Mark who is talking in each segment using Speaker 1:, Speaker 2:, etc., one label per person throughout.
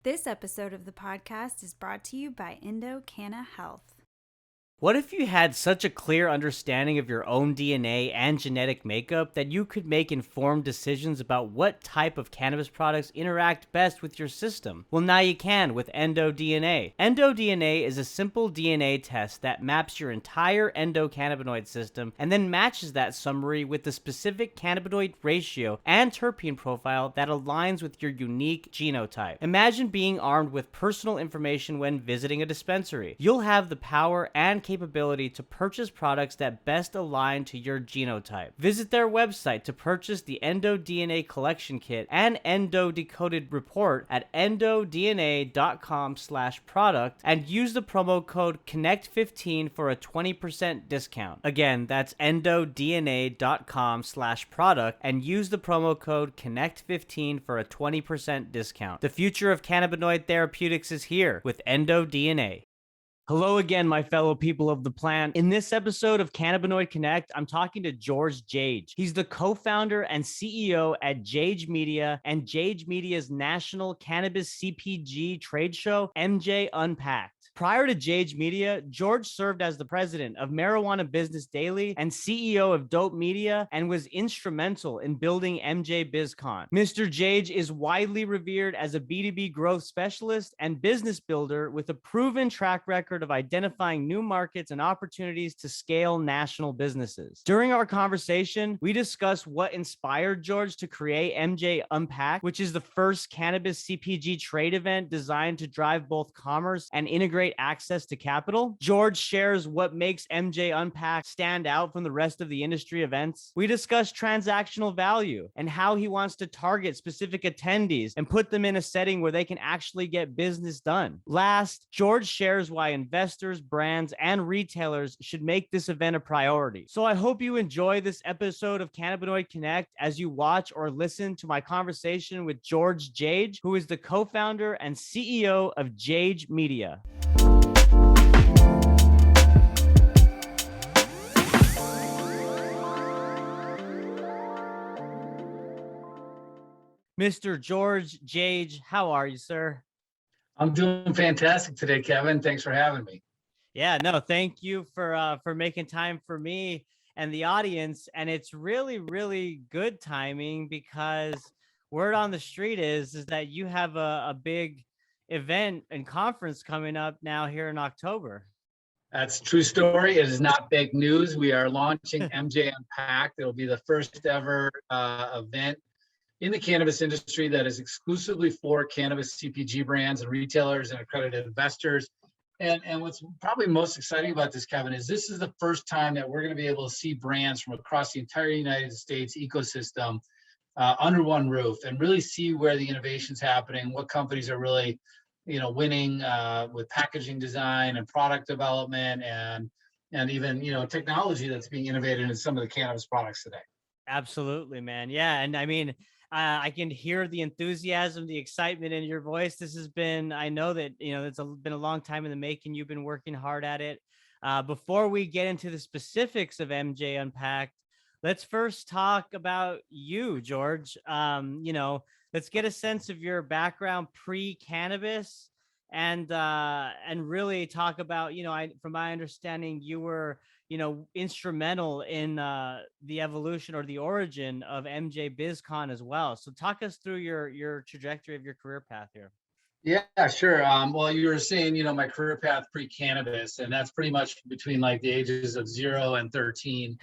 Speaker 1: This episode of the podcast is brought to you by Canna Health.
Speaker 2: What if you had such a clear understanding of your own DNA and genetic makeup that you could make informed decisions about what type of cannabis products interact best with your system? Well, now you can with EndoDNA. EndoDNA is a simple DNA test that maps your entire endocannabinoid system and then matches that summary with the specific cannabinoid ratio and terpene profile that aligns with your unique genotype. Imagine being armed with personal information when visiting a dispensary. You'll have the power and capability to purchase products that best align to your genotype. Visit their website to purchase the EndoDNA collection kit and Endo Decoded report at endodna.com/product and use the promo code CONNECT15 for a 20% discount. Again, that's endodna.com/product and use the promo code CONNECT15 for a 20% discount. The future of cannabinoid therapeutics is here with EndoDNA. Hello again, my fellow people of the plant. In this episode of Cannabinoid Connect, I'm talking to Jage. He's the co-founder and CEO at Jage Media and Jage Media's national cannabis CPG trade show, MJ Unpacked. Prior to Jage Media, George served as the president of Marijuana Business Daily and CEO of Dope Media and was instrumental in building MJ BizCon. Mr. Jage is widely revered as a B2B growth specialist and business builder with a proven track record of identifying new markets and opportunities to scale national businesses. During our conversation, we discussed what inspired George to create MJ Unpacked, which is the first cannabis CPG trade event designed to drive both commerce and integrate access to capital. George shares what makes MJ Unpacked stand out from the rest of the industry events. We discuss transactional value and how he wants to target specific attendees and put them in a setting where they can actually get business done. Last, George shares why investors, brands, and retailers should make this event a priority. So I hope you enjoy this episode of Cannabinoid Connect as you watch or listen to my conversation with George Jage, who is the co-founder and CEO of Jage Media. Mr. George Jage, how are you, sir?
Speaker 3: I'm doing fantastic today, Kevin. Thanks for having me.
Speaker 2: Yeah, no, thank you for making time for me and the audience. And it's really, really good timing because word on the street is that you have a big event and conference coming up now here in October.
Speaker 3: That's a true story. It is not fake news. We are launching MJ Unpacked. It'll be the first ever event in the cannabis industry that is exclusively for cannabis CPG brands and retailers and accredited investors. And what's probably most exciting about this, Kevin, is this is the first time that we're going to be able to see brands from across the entire United States ecosystem under one roof and really see where the innovation's happening, what companies are really, winning with packaging design and product development and even, technology that's being innovated in some of the cannabis products today.
Speaker 2: Absolutely, man. Yeah. And I mean, I can hear the enthusiasm, the excitement in your voice. This has been, I know that, been a long time in the making. You've been working hard at it. Before we get into the specifics of MJ Unpacked, let's first talk about you, George. Let's get a sense of your background pre-cannabis and really talk about, from my understanding, you were instrumental in the evolution or the origin of MJ BizCon as well. So talk us through your trajectory of your career path here.
Speaker 3: Yeah, sure. Well, you were saying, my career path pre-cannabis, and that's pretty much between like the ages of 0 and 13.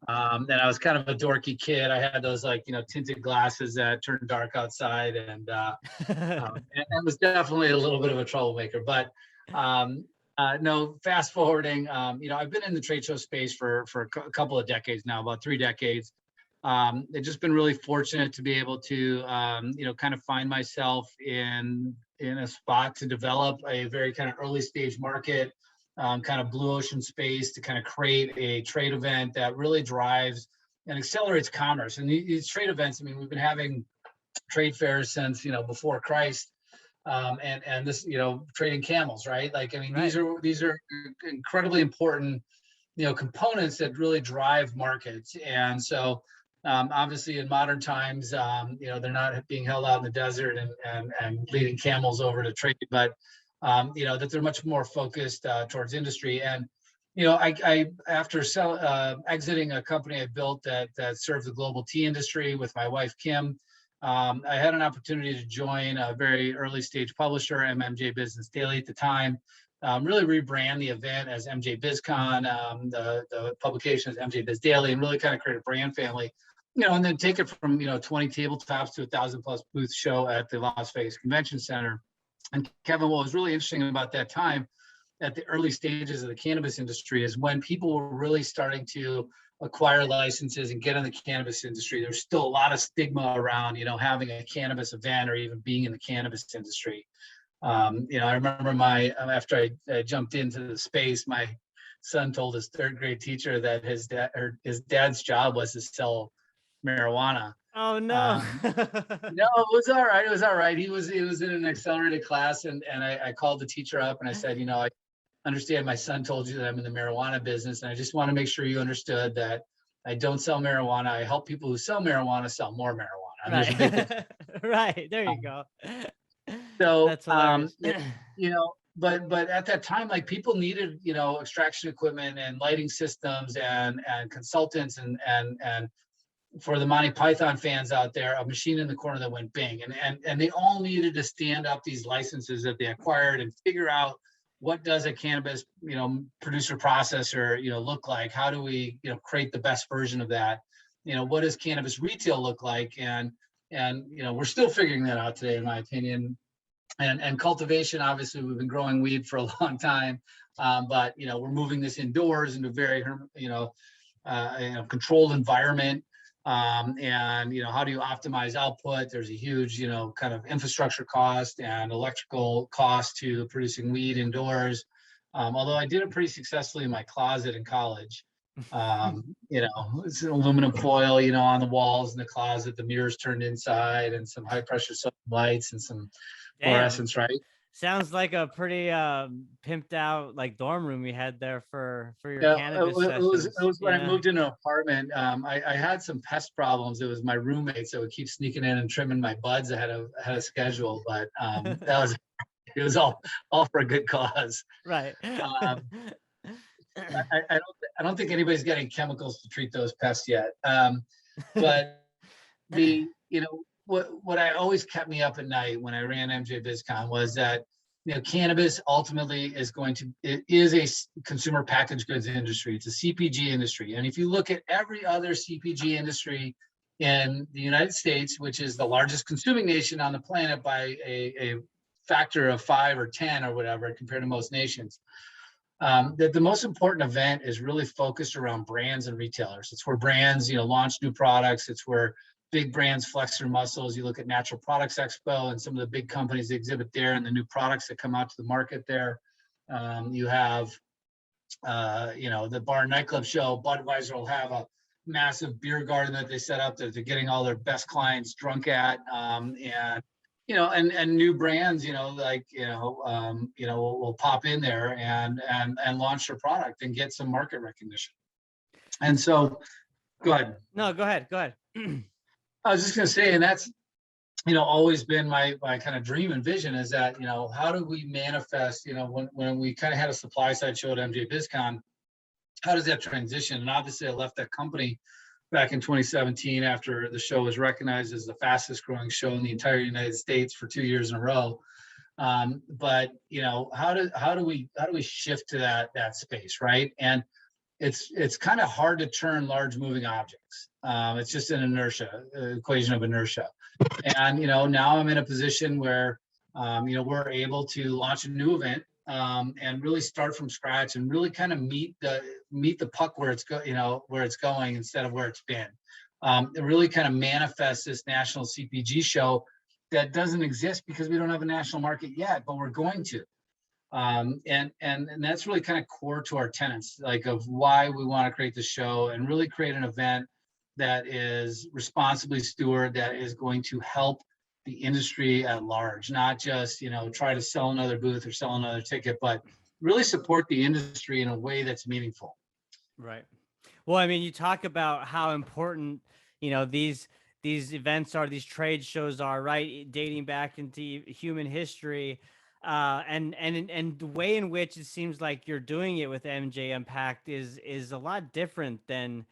Speaker 3: And I was kind of a dorky kid. I had those tinted glasses that turned dark outside, and was definitely a little bit of a troublemaker. But no, fast forwarding, I've been in the trade show space for a couple of decades now, about 3 decades. I've just been really fortunate to be able to, kind of find myself in a spot to develop a very kind of early stage market, kind of blue ocean space to kind of create a trade event that really drives and accelerates commerce. And these trade events, I mean, we've been having trade fairs since, before Christ. And this, trading camels, right? Like, I mean,
Speaker 2: Right.
Speaker 3: these are incredibly important, components that really drive markets. And so Obviously, in modern times, they're not being held out in the desert and leading camels over to trade, but that they're much more focused towards industry. And I after exiting a company I built that served the global tea industry with my wife Kim, I had an opportunity to join a very early stage publisher, MJ Business Daily at the time. Really rebrand the event as MJ BizCon, the publication as MJ Biz Daily, and really kind of create a brand family. And then take it from 20 tabletops to 1,000+ booth show at the Las Vegas Convention Center. And Kevin, what was really interesting about that time at the early stages of the cannabis industry is when people were really starting to acquire licenses and get in the cannabis industry. There's still a lot of stigma around, having a cannabis event or even being in the cannabis industry. I remember after I jumped into the space, my son told his third grade teacher that his dad's job was to sell marijuana.
Speaker 2: Oh no.
Speaker 3: No, it was all right. It was all right. He was in an accelerated class, and I called the teacher up and I said, I understand my son told you that I'm in the marijuana business, and I just want to make sure you understood that I don't sell marijuana. I help people who sell marijuana sell more marijuana. And there's a big difference.
Speaker 2: Right. There you go.
Speaker 3: So,
Speaker 2: That's hilarious.
Speaker 3: but at that time, like people needed, extraction equipment and lighting systems and consultants and for the Monty Python fans out there, a machine in the corner that went bing, and they all needed to stand up these licenses that they acquired and figure out what does a cannabis, producer processor, look like? How do we, create the best version of that? What does cannabis retail look like? And we're still figuring that out today, in my opinion. And cultivation, obviously, we've been growing weed for a long time, but we're moving this indoors into a very controlled environment. And how do you optimize output? There's a huge kind of infrastructure cost and electrical cost to producing weed indoors. Although I did it pretty successfully in my closet in college. It's aluminum foil on the walls in the closet, the mirrors turned inside, and some high pressure lights and some fluorescence, right?
Speaker 2: Sounds like a pretty pimped out like dorm room you had there for your cannabis
Speaker 3: it
Speaker 2: sessions.
Speaker 3: was when I moved into an apartment. I had some pest problems. It was my roommates that would keep sneaking in and trimming my buds ahead of schedule, but it was all for a good cause.
Speaker 2: Right.
Speaker 3: I don't think anybody's getting chemicals to treat those pests yet. But what I always kept me up at night when I ran MJ BizCon was that cannabis ultimately it is a consumer packaged goods industry. It's a CPG industry, and if you look at every other CPG industry in the United States, which is the largest consuming nation on the planet by a factor of 5 or 10 or whatever compared to most nations, that the most important event is really focused around brands and retailers. It's where brands launch new products. It's where big brands flex their muscles. You look at Natural Products Expo and some of the big companies that exhibit there and the new products that come out to the market there. You have, the bar and nightclub show. Budweiser will have a massive beer garden that they set up that they're getting all their best clients drunk at. And new brands, will pop in there and launch their product and get some market recognition. And so, go ahead.
Speaker 2: No, go ahead.
Speaker 3: I was just going to say, and that's, always been my kind of dream and vision is that, how do we manifest, when we kind of had a supply side show at MJ BizCon, how does that transition? And obviously I left that company back in 2017 after the show was recognized as the fastest growing show in the entire United States for 2 years in a row. But, how do we shift to that space, right? And it's kind of hard to turn large moving objects. It's just an equation of inertia. And, now I'm in a position where, we're able to launch a new event and really start from scratch and really kind of meet the puck where it's going instead of where it's been. It really kind of manifests this national CPG show that doesn't exist because we don't have a national market yet, but we're going to. And that's really kind of core to our tenets, like of why we want to create the show and really create an event that is responsibly steward, that is going to help the industry at large, not just, try to sell another booth or sell another ticket, but really support the industry in a way that's meaningful.
Speaker 2: Right. Well, I mean, you talk about how important, these events are, these trade shows are, right, dating back into human history. And the way in which it seems like you're doing it with MJ Unpacked is a lot different than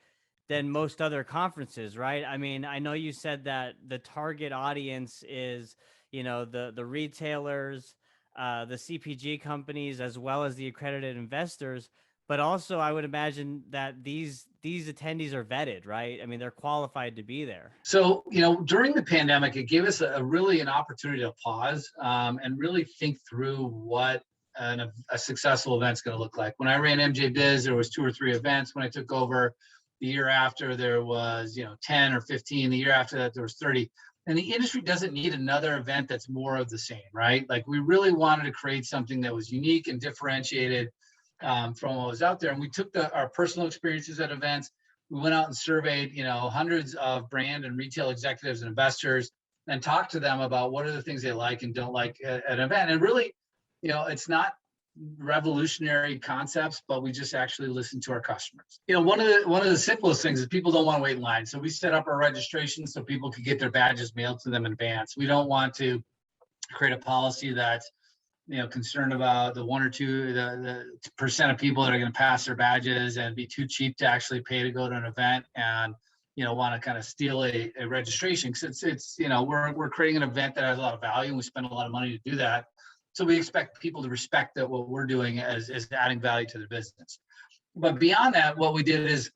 Speaker 2: most other conferences, right? I mean, I know you said that the target audience is, the retailers, the CPG companies, as well as the accredited investors. But also, I would imagine that these attendees are vetted, right? I mean, they're qualified to be there.
Speaker 3: So, during the pandemic, it gave us really an opportunity to pause and really think through what a successful event's going to look like. When I ran MJ Biz, there was 2 or 3 events. When I took over, the year after there was 10 or 15. The year after that there was 30. And the industry doesn't need another event that's more of the same, right? Like we really wanted to create something that was unique and differentiated from what was out there. And we took our personal experiences at events. We went out and surveyed, hundreds of brand and retail executives and investors, and talked to them about what are the things they like and don't like at an event. And really, it's not revolutionary concepts, but we just actually listen to our customers. One of the simplest things is people don't want to wait in line. So we set up our registration so people could get their badges mailed to them in advance. We don't want to create a policy that's concerned about the 1 or 2 the percent of people that are going to pass their badges and be too cheap to actually pay to go to an event and want to kind of steal a registration, because it's we're creating an event that has a lot of value and we spend a lot of money to do that. So we expect people to respect that what we're doing is adding value to their business. But beyond that, what we did is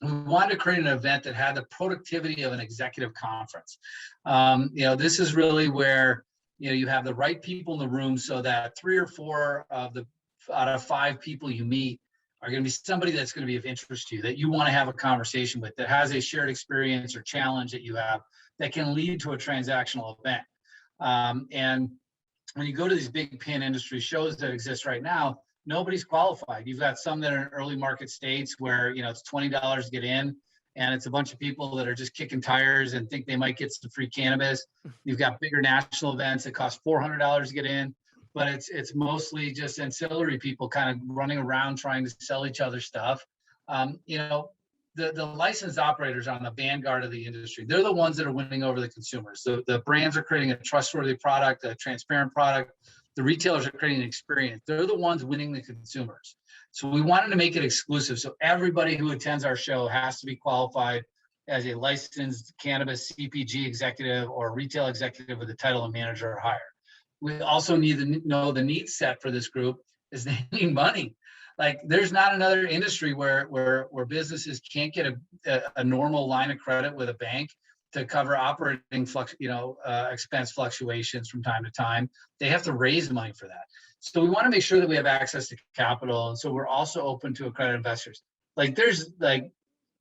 Speaker 3: we wanted to create an event that had the productivity of an executive conference. This is really where you have the right people in the room, so that 3 or 4 out of 5 people you meet are going to be somebody that's going to be of interest to you, that you want to have a conversation with, that has a shared experience or challenge that you have that can lead to a transactional event. And when you go to these big pan industry shows that exist right now, nobody's qualified. You've got some that are in early market states where it's $20 to get in, and it's a bunch of people that are just kicking tires and think they might get some free cannabis. You've got bigger national events that cost $400 to get in, but it's mostly just ancillary people kind of running around trying to sell each other stuff. The licensed operators are on the vanguard of the industry. They're the ones that are winning over the consumers. So the brands are creating a trustworthy product, a transparent product. The retailers are creating an experience. They're the ones winning the consumers. So we wanted to make it exclusive. So everybody who attends our show has to be qualified as a licensed cannabis CPG executive or retail executive with the title of manager or higher. We also need to know the needs set for this group is they need money. Like there's not another industry where businesses can't get a normal line of credit with a bank to cover operating expense fluctuations from time to time. They have to raise money for that. So we want to make sure that we have access to capital. And so we're also open to accredited investors. Like there's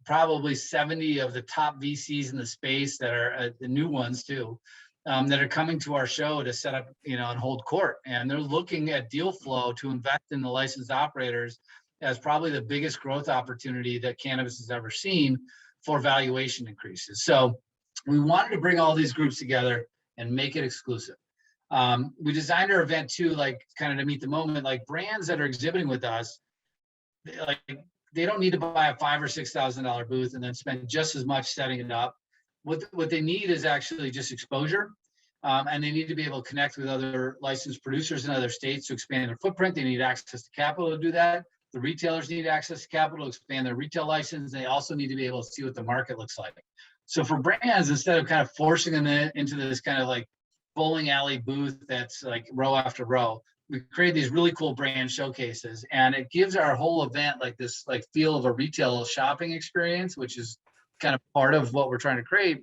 Speaker 3: probably 70 of the top VCs in the space that are the new ones too, that are coming to our show to set up, and hold court. And they're looking at deal flow to invest in the licensed operators as probably the biggest growth opportunity that cannabis has ever seen for valuation increases. So we wanted to bring all these groups together and make it exclusive. We designed our event too, kind of to meet the moment, like brands that are exhibiting with us, they don't need to buy a $5,000 or $6,000 booth and then spend just as much setting it up. What they need is actually just exposure, and they need to be able to connect with other licensed producers in other states to expand their footprint. They need access to capital to do that. The retailers need access to capital to expand their retail license. They also need to be able to see what the market looks like. So for brands, instead of kind of forcing them into this kind of like bowling alley booth that's like row after row, we create these really cool brand showcases, and it gives our whole event like this feel of a retail shopping experience, which is kind of part of what we're trying to create,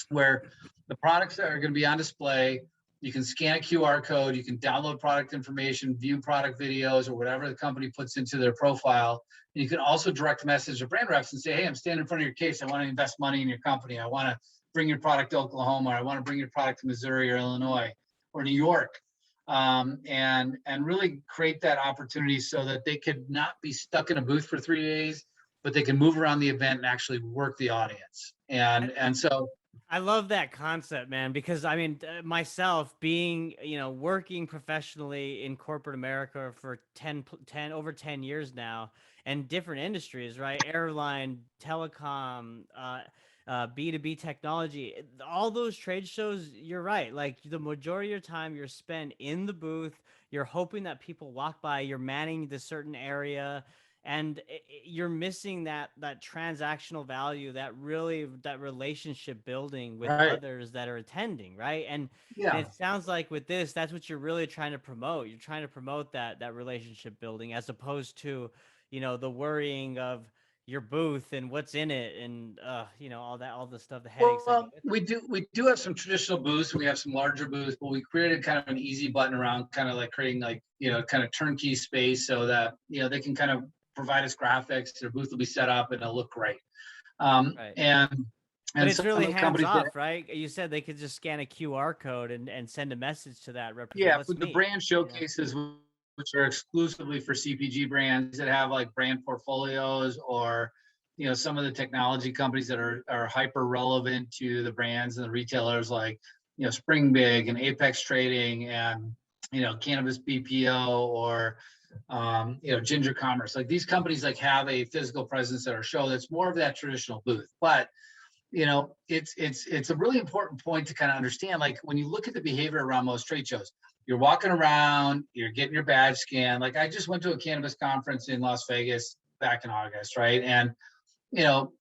Speaker 3: where the products are going to be on display. You can scan a QR code, you can download product information, view product videos, or whatever the company puts into their profile. And you can also direct message to brand reps and say, hey, I'm standing in front of your case. I want to invest money in your company. I want to bring your product to Oklahoma, or I want to bring your product to Missouri or Illinois or New York. And really create that opportunity so that they could not be stuck in a booth for 3 days, but they can move around the event and actually work the audience. And so
Speaker 2: I love that concept, man, because I mean, myself being, working professionally in corporate America for 10 over 10 years now, and different industries, right? Airline, telecom, B2B technology, all those trade shows, you're right. Like the majority of your time you're spent in the booth, you're hoping that people walk by, you're manning the certain area, and you're missing that transactional value, that relationship building with
Speaker 3: Right.
Speaker 2: others that are attending, right? And
Speaker 3: Yeah.
Speaker 2: it sounds like with this, that's what you're really trying to promote. You're trying to promote that relationship building, as opposed to, the worrying of your booth and what's in it, and all the stuff, the headaches that go
Speaker 3: Well,
Speaker 2: with it.
Speaker 3: we do have some traditional booths. We have some larger booths, but we created kind of an easy button around, kind of like creating like kind of turnkey space so that they can kind of provide us graphics. Their booth will be set up and it'll look great.
Speaker 2: Right.
Speaker 3: And
Speaker 2: But
Speaker 3: and
Speaker 2: it's
Speaker 3: some of
Speaker 2: really
Speaker 3: the
Speaker 2: hands
Speaker 3: companies that
Speaker 2: off, right? You said they could just scan a QR code and send a message to that represent.
Speaker 3: yeah,
Speaker 2: Let's
Speaker 3: for the
Speaker 2: meet.
Speaker 3: brand showcases, which are exclusively for CPG brands that have like brand portfolios, or some of the technology companies that are hyper relevant to the brands and the retailers, like Spring Big and Apex Trading and Cannabis BPO, or Ginger Commerce. Like these companies like have a physical presence at our show that's more of that traditional booth. But it's a really important point to kind of understand. Like when you look at the behavior around most trade shows, you're walking around, you're getting your badge scanned. Like I just went to a cannabis conference in Las Vegas back in August, right? And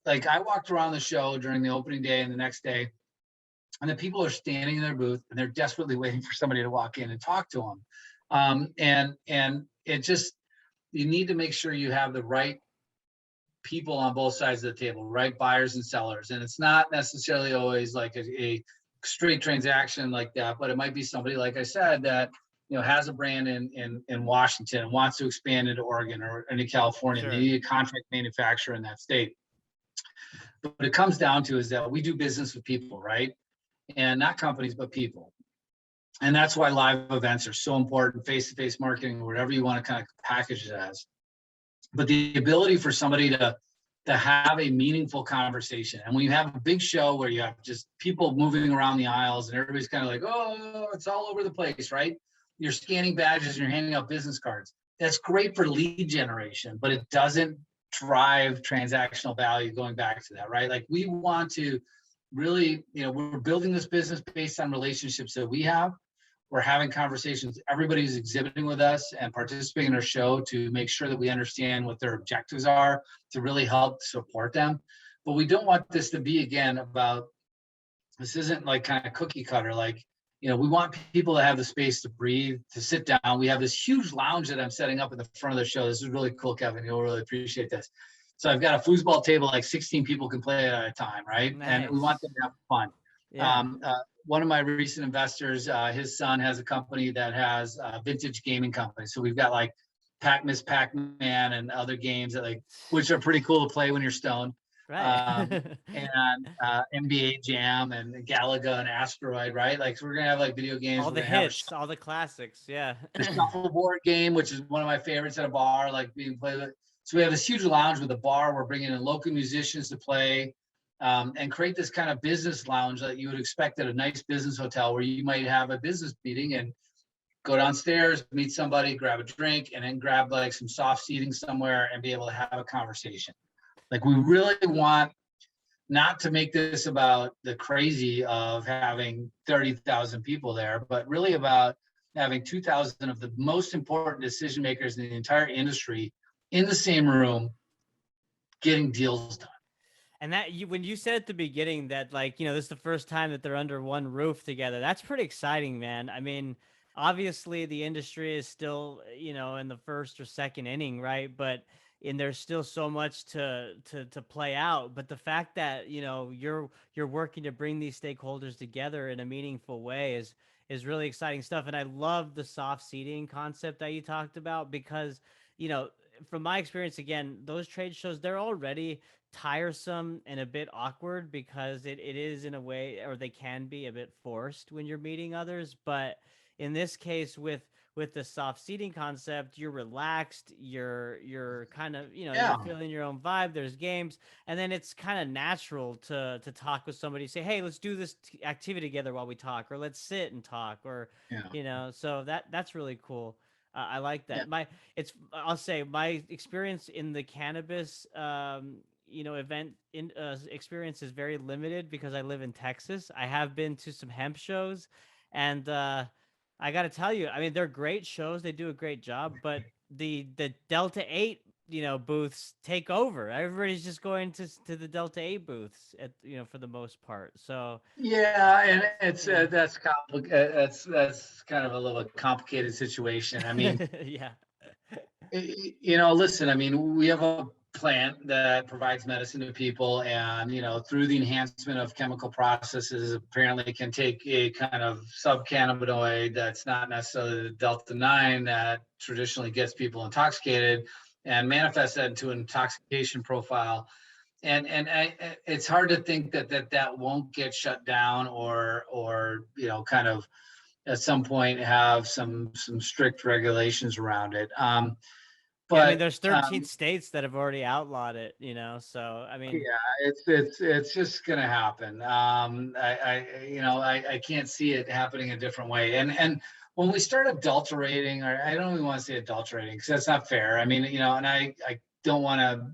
Speaker 3: like I walked around the show during the opening day and the next day, and the people are standing in their booth and they're desperately waiting for somebody to walk in and talk to them. And it just, you need to make sure you have the right people on both sides of the table, right? Buyers and sellers. And it's not necessarily always like a straight transaction like that, but it might be somebody, like I said, that has a brand in Washington and wants to expand into Oregon or into California. And they
Speaker 2: Sure.
Speaker 3: need a contract manufacturer in that state. But what it comes down to is that we do business with people, right? And not companies, but people. And that's why live events are so important, face-to-face marketing, whatever you want to kind of package it as. But the ability for somebody to have a meaningful conversation, and when you have a big show where you have just people moving around the aisles and everybody's kind of like, oh, it's all over the place, right? You're scanning badges and you're handing out business cards. That's great for lead generation, but it doesn't drive transactional value. Going back to that, right? Like we want to really, we're building this business based on relationships that we have. We're having conversations. Everybody's exhibiting with us and participating in our show to make sure that we understand what their objectives are, to really help support them. But we don't want this to be, again, about, this isn't like kind of cookie cutter. Like, we want people to have the space to breathe, to sit down. We have this huge lounge that I'm setting up in the front of the show. This is really cool, Kevin. You'll really appreciate this. So I've got a foosball table, like 16 people can play at a time, right? And we want
Speaker 2: Nice.
Speaker 3: them to have fun.
Speaker 2: Yeah.
Speaker 3: One of my recent investors, his son has a company that has a vintage gaming company. So we've got like Miss Pac-Man and other games that which are pretty cool to play when you're stoned.
Speaker 2: Right.
Speaker 3: And NBA Jam and Galaga and Asteroid, right? Like, so we're gonna have like video games.
Speaker 2: All
Speaker 3: We're
Speaker 2: the
Speaker 3: gonna have
Speaker 2: hits, all the classics. Yeah.
Speaker 3: the shuffleboard game, which is one of my favorites at a bar, like being played with. So we have this huge lounge with a bar. We're bringing in local musicians to play, and create this kind of business lounge that you would expect at a nice business hotel, where you might have a business meeting and go downstairs, meet somebody, grab a drink, and then grab like some soft seating somewhere and be able to have a conversation. Like we really want not to make this about the crazy of having 30,000 people there, but really about having 2,000 of the most important decision makers in the entire industry in the same room getting deals done.
Speaker 2: And when you said at the beginning that, like, this is the first time that they're under one roof together, that's pretty exciting, man. I mean, obviously the industry is still, in the first or second inning, right? And there's still so much to play out. But the fact that, you're working to bring these stakeholders together in a meaningful way is really exciting stuff. And I love the soft seating concept that you talked about, because, from my experience, again, those trade shows, they're already tiresome and a bit awkward, because it is, in a way, or they can be a bit forced when you're meeting others. But in this case, with the soft seating concept, you're relaxed, you're kind of,
Speaker 3: Yeah.
Speaker 2: you're feeling your own vibe, there's games, and then it's kind of natural to talk with somebody, say, hey, let's do this activity together while we talk, or let's sit and talk, or
Speaker 3: Yeah.
Speaker 2: so that's really cool. I like
Speaker 3: Yeah.
Speaker 2: that. I'll say my experience in the cannabis, event experience is very limited because I live in Texas. I have been to some hemp shows, and I got to tell you, I mean, they're great shows. They do a great job, but the Delta 8, booths take over. Everybody's just going to the Delta 8 booths for the most part. So,
Speaker 3: Yeah, and it's
Speaker 2: yeah.
Speaker 3: that's complicated. That's kind of a little complicated situation. I mean,
Speaker 2: Yeah.
Speaker 3: listen, I mean, we have a plant that provides medicine to people, and through the enhancement of chemical processes, apparently can take a kind of subcannabinoid that's not necessarily the delta 9 that traditionally gets people intoxicated, and manifest that into an intoxication profile. It's hard to think that won't get shut down, or kind of at some point have some strict regulations around it.
Speaker 2: Yeah, I mean,
Speaker 3: But
Speaker 2: there's 13 states that have already outlawed it, so I
Speaker 3: yeah,
Speaker 2: mean,
Speaker 3: it's just gonna happen. I can't see it happening a different way. And when we start adulterating, or I don't even want to say adulterating because that's not fair. I mean, and I don't want to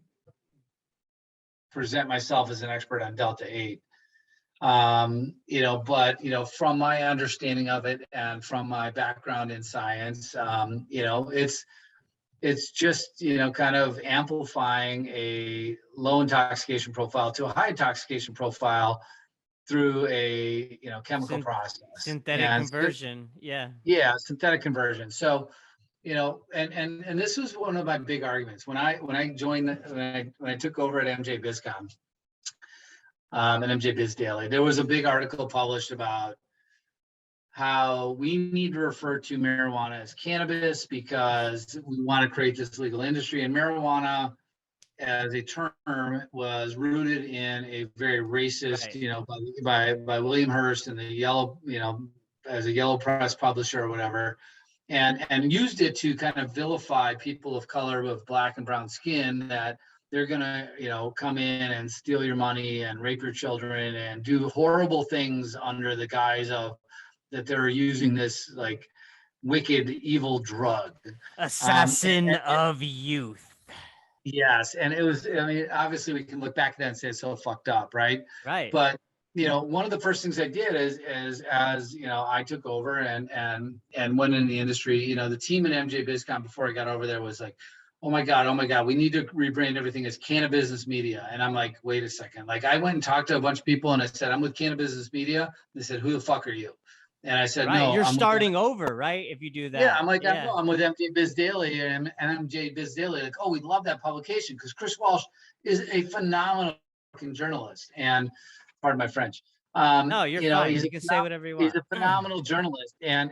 Speaker 3: present myself as an expert on Delta 8. But from my understanding of it and from my background in science, it's just kind of amplifying a low intoxication profile to a high intoxication profile through a chemical process.
Speaker 2: synthetic
Speaker 3: And
Speaker 2: conversion. Yeah.
Speaker 3: yeah, synthetic conversion. So and this was one of my big arguments when I joined when I took over at MJ BizCom, and MJ Biz Daily. There was a big article published about how we need to refer to marijuana as cannabis because we want to create this legal industry. And marijuana as a term was rooted in a very racist, by William Hearst and the yellow, as a yellow press publisher or whatever, and used it to kind of vilify people of color with black and brown skin, that they're gonna, come in and steal your money and rape your children and do horrible things under the guise of that they're using this like wicked evil drug.
Speaker 2: Assassin of youth.
Speaker 3: Yes, and it was. I mean, obviously, we can look back at that and say it's so fucked up, right?
Speaker 2: Right.
Speaker 3: But one of the first things I did is as I took over and went in the industry. The team at MJ BizCon before I got over there was like, oh my god, we need to rebrand everything as Cannabis Media. And I'm like, wait a second. Like, I went and talked to a bunch of people and I said, I'm with Cannabis Media. They said, who the fuck are you? And I said,
Speaker 2: Right.
Speaker 3: no,
Speaker 2: You're
Speaker 3: I'm with
Speaker 2: starting over, right? If you do that.
Speaker 3: yeah, I'm like,
Speaker 2: Yeah.
Speaker 3: I'm with MJ Biz Daily and MJ Biz Daily. Like, oh, we love that publication because Chris Walsh is a phenomenal fucking journalist. And pardon my French.
Speaker 2: No, you're fine. You can say whatever you want.
Speaker 3: He's a phenomenal journalist and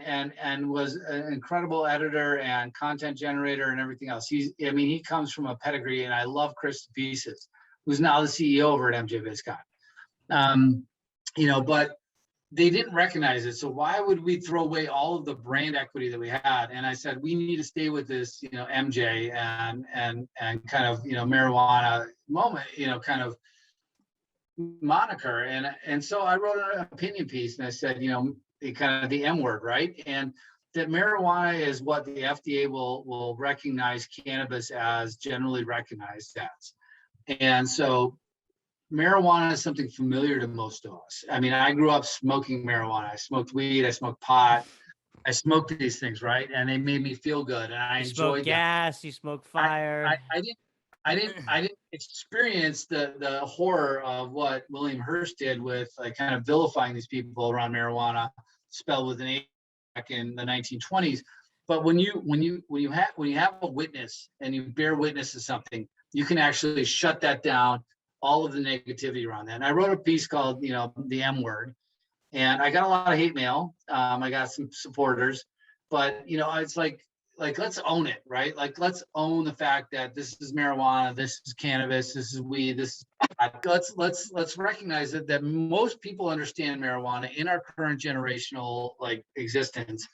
Speaker 3: was an incredible editor and content generator and everything else. He comes from a pedigree, and I love Chris Pieces, who's now the CEO over at MJ BizCon. But they didn't recognize it. So why would we throw away all of the brand equity that we had? And I said, we need to stay with this, MJ and kind of, marijuana moment, kind of moniker. And so I wrote an opinion piece and I said, kind of the M word, right? And that marijuana is what the FDA will recognize cannabis as generally recognized as. And so marijuana is something familiar to most of us. I mean, I grew up smoking marijuana. I smoked weed. I smoked pot. I smoked these things, right? And they made me feel good, and I enjoyed
Speaker 2: gas. You smoke fire.
Speaker 3: I didn't experience the horror of what William Hearst did with like kind of vilifying these people around marijuana, spelled with an A, back in the 1920s. But when you have a witness and you bear witness to something, you can actually shut that down, all of the negativity around that. And I wrote a piece called, the M word, and I got a lot of hate mail. I got some supporters, but it's like let's own it, right? Like, let's own the fact that this is marijuana, this is cannabis, this is weed, let's recognize that most people understand marijuana in our current generational like existence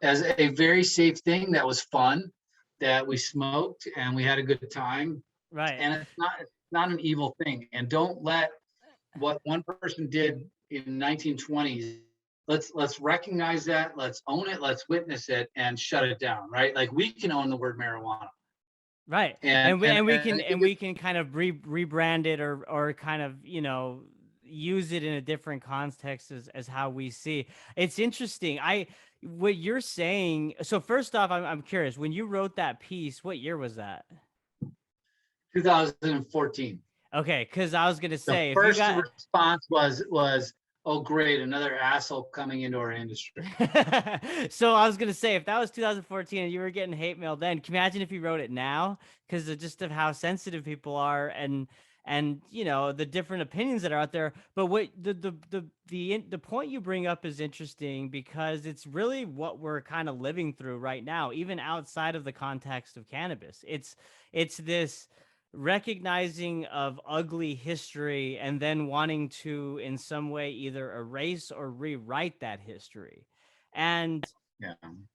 Speaker 3: as a very safe thing that was fun, that we smoked and we had a good time.
Speaker 2: Right.
Speaker 3: And it's not an evil thing. And don't let what one person did in 1920s, let's recognize that, let's own it, let's witness it, and shut it down, right? Like, we can own the word marijuana.
Speaker 2: Right.
Speaker 3: And I think
Speaker 2: We can kind of rebrand it or kind of, use it in a different context as how we see. It's interesting. What you're saying. So first off, I'm curious. When you wrote that piece, what year was that?
Speaker 3: 2014.
Speaker 2: Okay, because I was gonna
Speaker 3: The
Speaker 2: say if you
Speaker 3: first
Speaker 2: got
Speaker 3: response was, oh great, another asshole coming into our industry.
Speaker 2: so I was gonna say if that was 2014 and you were getting hate mail then, can you imagine if you wrote it now? Because of just of how sensitive people are and the different opinions that are out there. But what the point you bring up is interesting because it's really what we're kind of living through right now, even outside of the context of cannabis. It's this recognizing of ugly history and then wanting to in some way either erase or rewrite that history. And
Speaker 3: Yeah.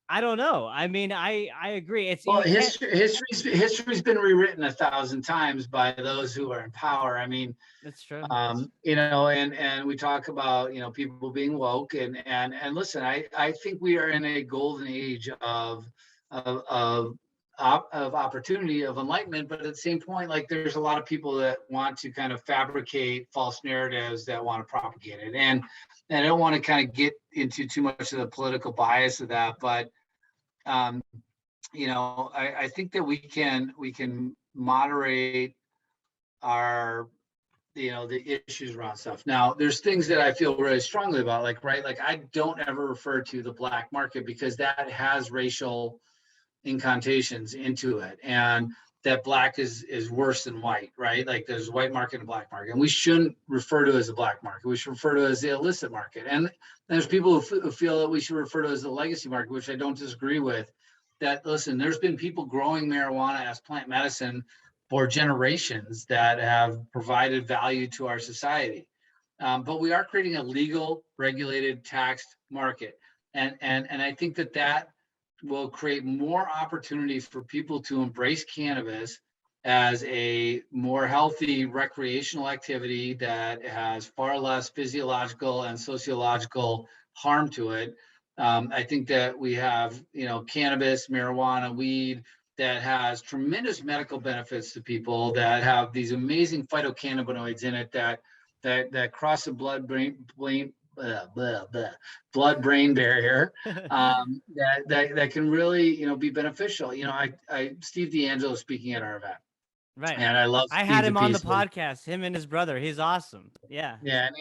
Speaker 2: I don't know. I mean, I agree. It's
Speaker 3: Well,
Speaker 2: you can't.
Speaker 3: history's been rewritten 1,000 times by those who are in power. I mean,
Speaker 2: That's true.
Speaker 3: and we talk about people being woke and listen, I think we are in a golden age of of of opportunity, of enlightenment, but at the same point, like there's a lot of people that want to kind of fabricate false narratives that want to propagate it, and I don't want to kind of get into too much of the political bias of that, but um, I think that we can moderate our the issues around stuff. Now, there's things that I feel really strongly about, like right, like I don't ever refer to the black market because that has racial incantations into it, and that black is worse than white, right? Like there's a white market and a black market, and we shouldn't refer to it as a black market. We should refer to it as the illicit market. And there's people who feel that we should refer to it as the legacy market, which I don't disagree with. That listen, there's been people growing marijuana as plant medicine for generations that have provided value to our society. But we are creating a legal, regulated, taxed market, and I think that will create more opportunity for people to embrace cannabis as a more healthy recreational activity that has far less physiological and sociological harm to it. I think that we have, cannabis, marijuana, weed that has tremendous medical benefits to people, that have these amazing phytocannabinoids in it that cross the blood brain barrier, that can really be beneficial. I Steve D'Angelo speaking at our event,
Speaker 2: Right.
Speaker 3: and I love
Speaker 2: I had
Speaker 3: Steve's
Speaker 2: him on the
Speaker 3: piece.
Speaker 2: podcast, him and his brother. He's awesome. Yeah.
Speaker 3: Yeah, and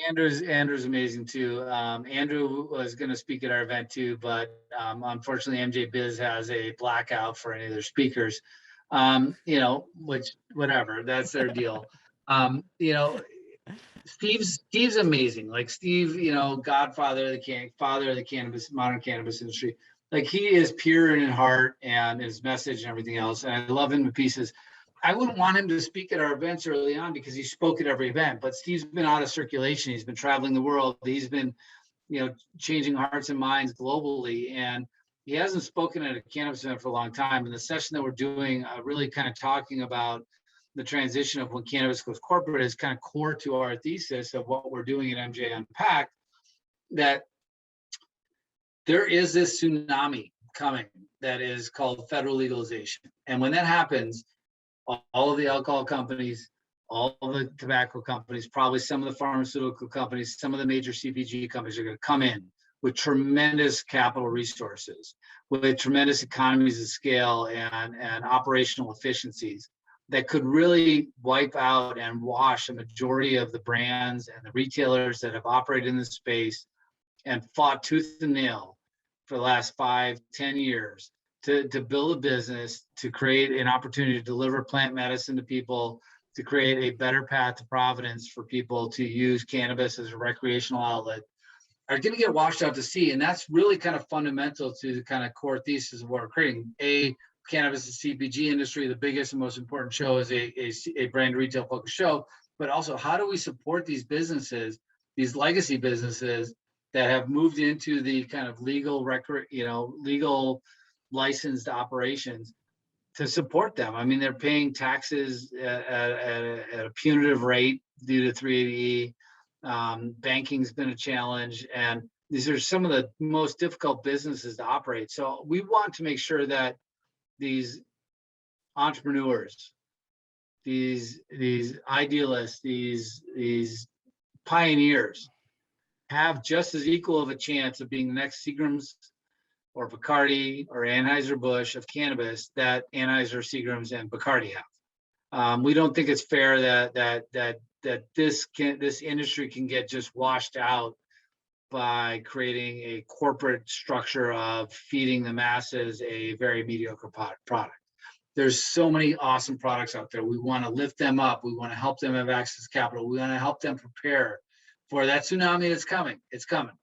Speaker 3: Andrew's amazing too. Andrew was going to speak at our event too, but unfortunately MJ Biz has a blackout for any of their speakers. Which whatever, that's their deal. Um, you know, Steve's amazing. Like Steve, godfather of father of the cannabis, modern cannabis industry. Like he is pure in heart and his message and everything else. And I love him to pieces. I wouldn't want him to speak at our events early on because he spoke at every event. But Steve's been out of circulation. He's been traveling the world. He's been, changing hearts and minds globally. And he hasn't spoken at a cannabis event for a long time. And the session that we're doing, really kind of talking about the transition of when cannabis goes corporate, is kind of core to our thesis of what we're doing at MJ Unpacked, that there is this tsunami coming that is called federal legalization. And when that happens, all of the alcohol companies, all of the tobacco companies, probably some of the pharmaceutical companies, some of the major CPG companies are going to come in with tremendous capital resources, with tremendous economies of scale and operational efficiencies that could really wipe out and wash a majority of the brands and the retailers that have operated in this space and fought tooth and nail for the last 5-10 years to build a business, to create an opportunity to deliver plant medicine to people, to create a better path to providence for people to use cannabis as a recreational outlet, are going to get washed out to sea. And that's really kind of fundamental to the kind of core thesis of what we're creating. Cannabis is CPG industry. The biggest and most important show is a brand retail focused show, but also how do we support these businesses, these legacy businesses that have moved into the kind of legal legal licensed operations, to support them. I mean, they're paying taxes at a punitive rate due to 380E. Banking's been a challenge, and these are some of the most difficult businesses to operate. So we want to make sure that these entrepreneurs, these idealists, these pioneers have just as equal of a chance of being the next Seagram's or Bacardi or Anheuser-Busch of cannabis that Anheuser, Seagram's, and Bacardi have. We don't think it's fair that this industry can get just washed out by creating a corporate structure of feeding the masses a very mediocre product. There's so many awesome products out there. We want to lift them up. We want to help them have access to capital. We want to help them prepare for that tsunami that's coming. It's coming.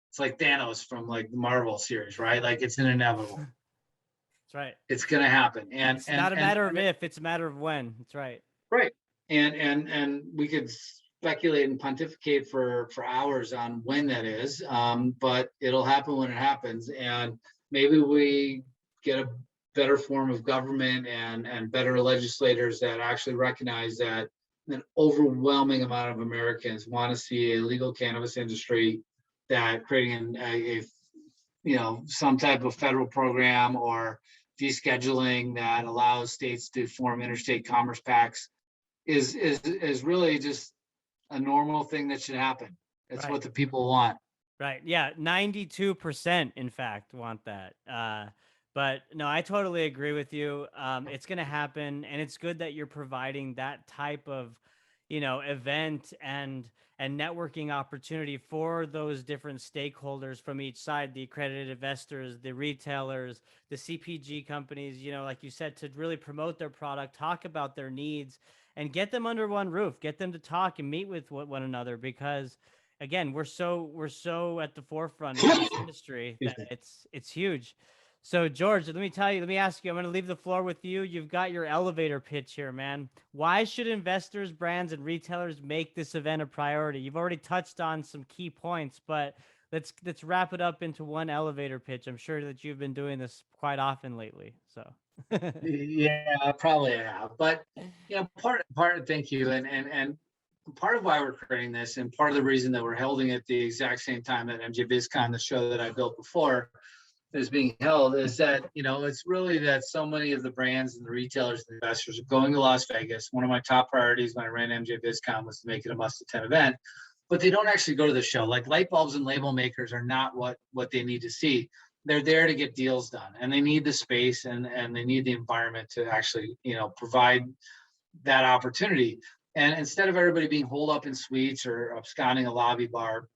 Speaker 3: It's like Thanos from like the Marvel series, right? Like it's inevitable.
Speaker 2: That's right.
Speaker 3: It's gonna happen.
Speaker 2: It's not a matter of if, it's a matter of when. That's right.
Speaker 3: Right. And we could speculate and pontificate for hours on when that is, but it'll happen when it happens. And maybe we get a better form of government and better legislators that actually recognize that an overwhelming amount of Americans want to see a legal cannabis industry that creating some type of federal program or descheduling that allows states to form interstate commerce pacts is really just a normal thing that should happen. It's
Speaker 2: Right.
Speaker 3: what the people want.
Speaker 2: Right. Yeah. 92%, in fact, want that. But no, I totally agree with you. It's going to happen. And it's good that you're providing that type of, event and networking opportunity for those different stakeholders from each side, the accredited investors, the retailers, the CPG companies, like you said, to really promote their product, talk about their needs, and get them under one roof, get them to talk and meet with one another, because again, we're so at the forefront of this industry that it's huge. So George, let me ask you, I'm going to leave the floor with you. You've got your elevator pitch here, man. Why should investors, brands, and retailers make this event a priority? You've already touched on some key points, but let's wrap it up into one elevator pitch. I'm sure that you've been doing this quite often lately. So
Speaker 3: Yeah, I probably have. But part thank you. And part of why we're creating this and part of the reason that we're holding it the exact same time that MJ BizCon, the show that I built before, is being held is that, it's really that so many of the brands and the retailers and investors are going to Las Vegas. One of my top priorities when I ran MJ BizCon was to make it a must-attend event, but they don't actually go to the show. Like light bulbs and label makers are not what they need to see. They're there to get deals done, and they need the space and they need the environment to actually, provide that opportunity. And instead of everybody being holed up in suites or absconding a lobby bar,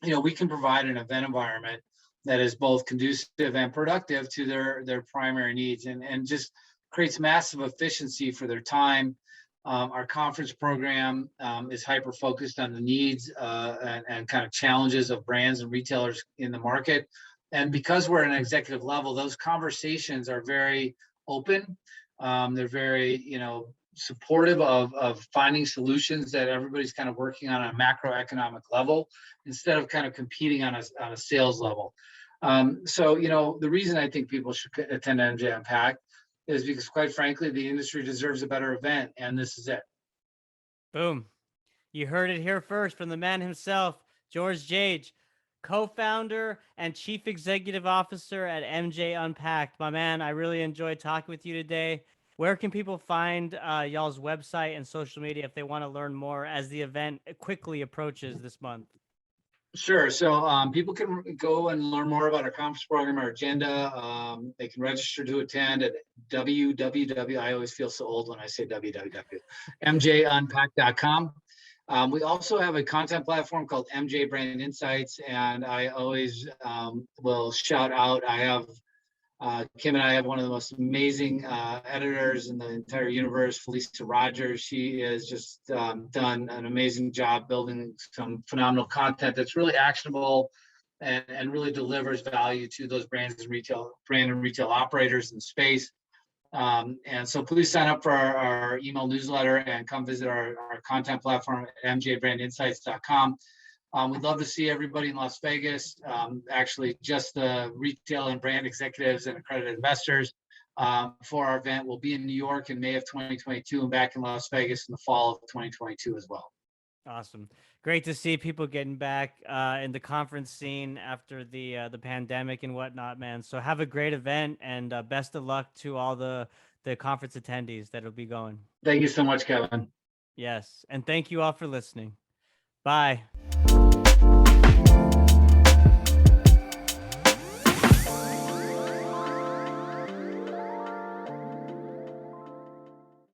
Speaker 3: we can provide an event environment that is both conducive and productive to their primary needs and just creates massive efficiency for their time. Our conference program is hyper focused on the needs and kind of challenges of brands and retailers in the market. And because we're at an executive level, those conversations are very open. They're very, supportive of finding solutions that everybody's kind of working on a macroeconomic level instead of kind of competing on a sales level. So, the reason I think people should attend MJ Unpacked is because, quite frankly, the industry deserves a better event, and this is it.
Speaker 2: boom. You heard it here first from the man himself, George Jage, co-founder and chief executive officer at MJ Unpacked. My man, I really enjoyed talking with you today. Where can people find y'all's website and social media if they want to learn more as the event quickly approaches this month?
Speaker 3: Sure. So people can go and learn more about our conference program, our agenda. They can register to attend at www. I always feel so old when I say www. mjunpack.com. We also have a content platform called MJ Brand Insights, and I always will shout out. I have Kim and I have one of the most amazing editors in the entire universe, Felicia Rogers. She has just done an amazing job building some phenomenal content that's really actionable and really delivers value to those brand and retail operators in the space. And so please sign up for our email newsletter and come visit our content platform at mjbrandinsights.com. We'd love to see everybody in Las Vegas, actually just the retail and brand executives and accredited investors for our event. We'll be in New York in May of 2022 and back in Las Vegas in the fall of 2022 as well.
Speaker 2: Awesome. Great to see people getting back in the conference scene after the pandemic and whatnot, man. So have a great event and best of luck to all the the conference attendees that'll be going.
Speaker 3: Thank you so much, Kevin.
Speaker 2: Yes. And thank you all for listening. Bye.